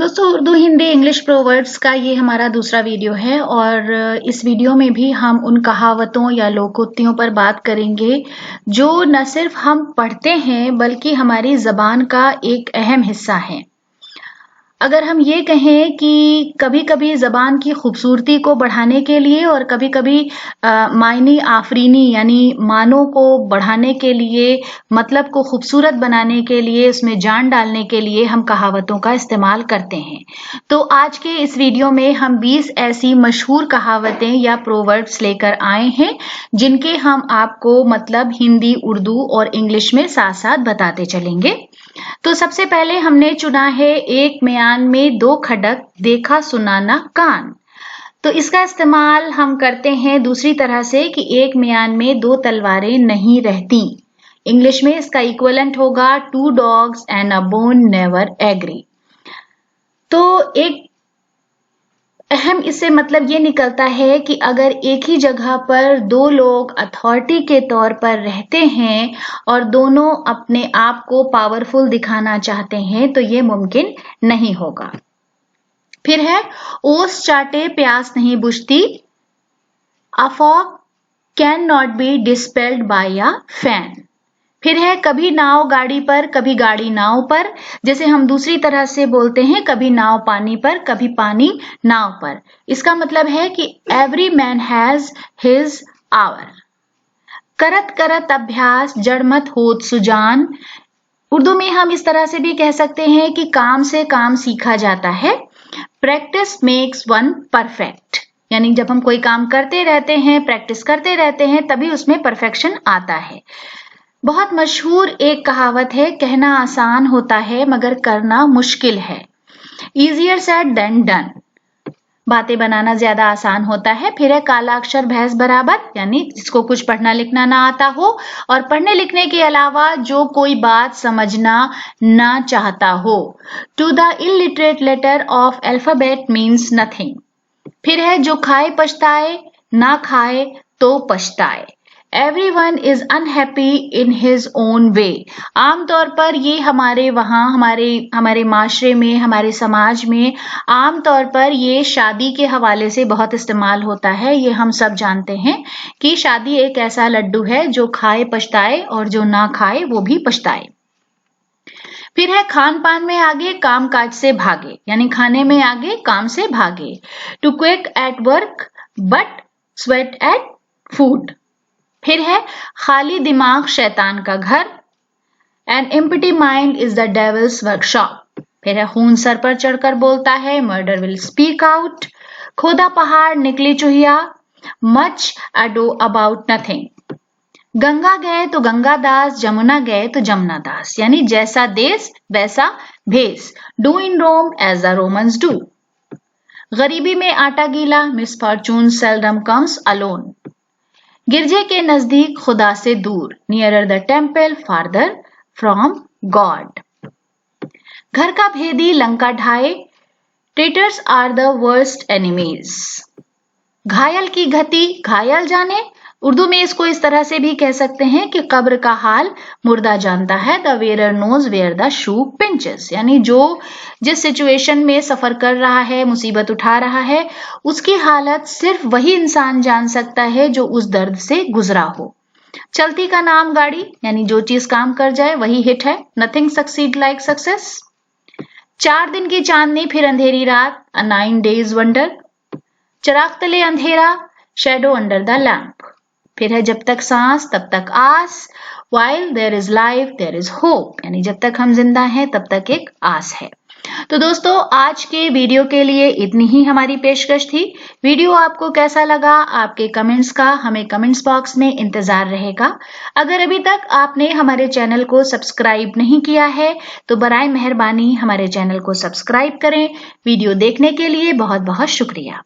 दोस्तों Urdu Hindi English proverbs का ये हमारा दूसरा वीडियो है और इस वीडियो में भी हम उन कहावतों या लोकोक्तियों पर बात करेंगे जो न सिर्फ हम पढ़ते हैं बल्कि हमारी जबान का एक अहम हिस्सा है। अगर हम ये कहें कि कभी-कभी ज़बान की खूबसूरती को बढ़ाने के लिए और कभी-कभी मायनी आफरीनी यानी मानों को बढ़ाने के लिए, मतलब को खूबसूरत बनाने के लिए, उसमें जान डालने के लिए हम कहावतों का इस्तेमाल करते हैं। तो आज के इस वीडियो में हम 20 ऐसी मशहूर कहावतें या प्रोवर्ब्स लेकर आए हैं जिनके हम आपको मतलब हिंदी, उर्दू और इंग्लिश में साथ-साथ बताते चलेंगे। तो सबसे पहले हमने चुना है एक म्यान में दो खडक देखा सुना ना कान। तो इसका इस्तेमाल हम करते हैं दूसरी तरह से कि एक म्यान में दो तलवारें नहीं रहती। इंग्लिश में इसका इक्विवेलेंट होगा two dogs and a bone never agree. तो एक अहम इससे मतलब ये निकलता है कि अगर एक ही जगह पर दो लोग अथॉरिटी के तौर पर रहते हैं और दोनों अपने आप को पावरफुल दिखाना चाहते हैं तो ये मुमकिन नहीं होगा। फिर है ओस चाटे प्यास नहीं बुझती, a fog can not be dispelled by a fan. फिर है कभी नाव गाड़ी पर कभी गाड़ी नाव पर, जैसे हम दूसरी तरह से बोलते हैं कभी नाव पानी पर कभी पानी नाव पर। इसका मतलब है कि every man has his hour. करत करत अभ्यास जड़ मत होत सुजान। उर्दू में हम इस तरह से भी कह सकते हैं कि काम से काम सीखा जाता है। प्रैक्टिस मेक्स वन परफेक्ट, यानी जब हम कोई काम करते रहते हैं, प्रैक्टिस करते रहते हैं, तभी उसमें परफेक्शन आता है। बहुत मशहूर एक कहावत है, कहना आसान होता है मगर करना मुश्किल है। Easier said than done। बातें बनाना ज्यादा आसान होता है। फिर है काला अक्षर भैंस बराबर, यानी जिसको कुछ पढ़ना लिखना ना आता हो और पढ़ने लिखने के अलावा जो कोई बात समझना ना चाहता हो। To the illiterate letter of alphabet means nothing। फिर है जो खाए पछताए, ना खाए तो पछताए। Everyone is unhappy in his own way। आमतौर पर ये हमारे वहाँ हमारे माशरे में, हमारे समाज में आमतौर पर ये शादी के हवाले से बहुत इस्तेमाल होता है। ये हम सब जानते हैं कि शादी एक ऐसा लड्डू है जो खाए पछताए और जो ना खाए वो भी पछताए। फिर है खान पान में आगे काम काज से भागे, यानी खाने में आगे काम से भागे। Too quick at work but sweat at food. फिर है खाली दिमाग शैतान का घर। An empty mind is the devil's workshop. फिर है खून सर पर चढ़कर बोलता है, मर्डर विल स्पीक आउट। खोदा पहाड़ निकली चुहिया, मच अडो अबाउट नथिंग। गंगा गए तो गंगा दास, जमुना गए तो जमुना दास, यानी जैसा देश वैसा भेस। Do in Rome as the Romans do. गरीबी में आटा गीला, मिसफॉर्चून सेल्डम कम्स अलोन। गिरजे के नजदीक खुदा से दूर, nearer the temple farther from God. घर का भेदी लंका ढाए, traitors are the worst enemies. घायल की गति घायल जाने। उर्दू में इसको इस तरह से भी कह सकते हैं कि कब्र का हाल मुर्दा जानता है। The wearer knows where the shoe pinches, यानी जो जिस सिचुएशन में सफर कर रहा है, मुसीबत उठा रहा है, उसकी हालत सिर्फ वही इंसान जान सकता है जो उस दर्द से गुजरा हो। चलती का नाम गाड़ी, यानी जो चीज काम कर जाए वही हिट है। Nothing succeed like success. 4 दिन की चांदनी फिर अंधेरी रात, अ 9 days वंडर। चराग तले अंधेरा, शेडो अंडर द लैम्प। फिर है जब तक सांस तब तक आस, while there is life there is hope, यानी जब तक हम जिंदा हैं तब तक एक आस है। तो दोस्तों आज के वीडियो के लिए इतनी ही हमारी पेशकश थी। वीडियो आपको कैसा लगा, आपके कमेंट्स का हमें कमेंट्स बॉक्स में इंतजार रहेगा। अगर अभी तक आपने हमारे चैनल को सब्सक्राइब नहीं किया है तो बराए मेहरबानी हमारे चैनल को सब्सक्राइब करें। वीडियो देखने के लिए बहुत बहुत शुक्रिया।